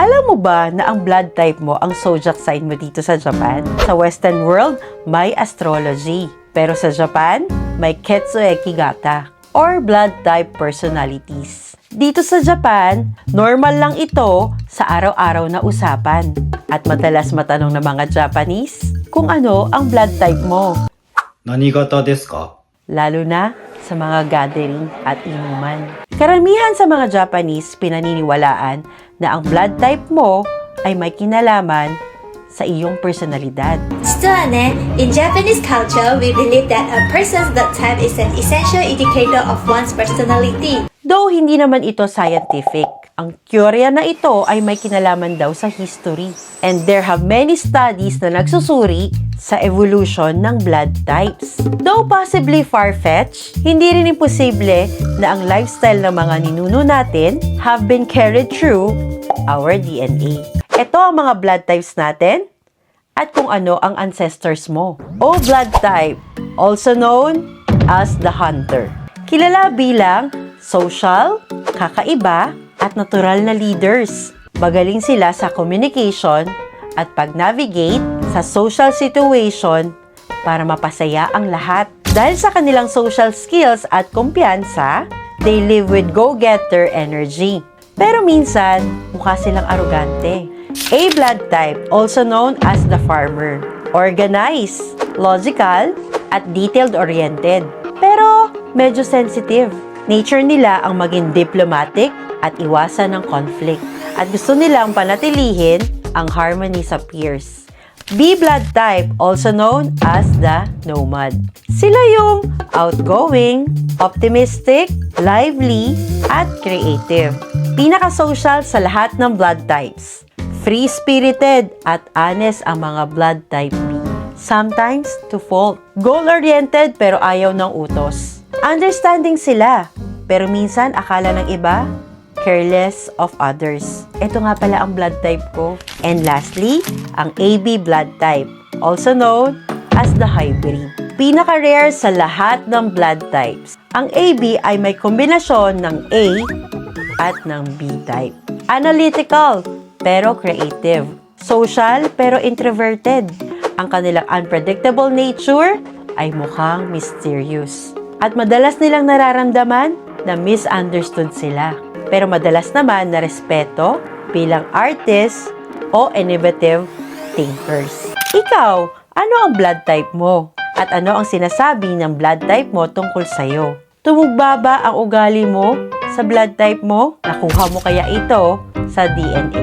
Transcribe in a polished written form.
Alam mo ba na ang blood type mo ang zodiac sign mo dito sa Japan? Sa Western world, may astrology. Pero sa Japan, may Ketsueki Gata or blood type personalities. Dito sa Japan, normal lang ito sa araw-araw na usapan. At madalas matanong ng mga Japanese kung ano ang blood type mo. 何型ですか? Lalo na sa mga gathering at inuman. Karamihan sa mga Japanese pinaniniwalaan na ang blood type mo ay may kinalaman sa iyong personalidad. 実はね、in Japanese culture, we believe that a person's blood type is an essential indicator of one's personality. Though hindi naman ito scientific, ang teorya na ito ay may kinalaman daw sa history. And there have many studies na nagsusuri sa evolution ng blood types. Though possibly far-fetched, hindi rin imposible na ang lifestyle ng mga ninuno natin have been carried through our DNA. Ito ang mga blood types natin at kung ano ang ancestors mo. O blood type, also known as the hunter. Kilala bilang social, kakaiba, at natural na leaders. Magaling sila sa communication at pag-navigate sa social situation para mapasaya ang lahat. Dahil sa kanilang social skills at kumpiyansa, they live with go-getter energy. Pero minsan, mukha silang arugante. A blood type, also known as the farmer. Organized, logical, at detailed-oriented. Pero medyo sensitive. Nature nila ang maging diplomatic at iwasan ng conflict. At gusto nilang panatilihin ang harmony sa peers. B blood type, also known as the nomad. Sila yung outgoing, optimistic, lively, at creative. Pinaka-social sa lahat ng blood types. Free-spirited at honest ang mga blood type B. Sometimes to fault. Goal-oriented pero ayaw ng utos. Understanding sila, pero minsan akala ng iba, careless of others. Ito nga pala ang blood type ko. And lastly, ang AB blood type, also known as the hybrid. Pinaka-rare sa lahat ng blood types. Ang AB ay may kombinasyon ng A at ng B type. Analytical, pero creative. Social, pero introverted. Ang kanilang unpredictable nature ay mukhang mysterious. At madalas nilang nararamdaman na misunderstood sila. Pero madalas naman na respeto bilang artist o innovative thinkers. Ikaw, ano ang blood type mo? At ano ang sinasabi ng blood type mo tungkol sa'yo? Tumugba ba ang ugali mo sa blood type mo? Nakuha mo kaya ito sa DNA mo?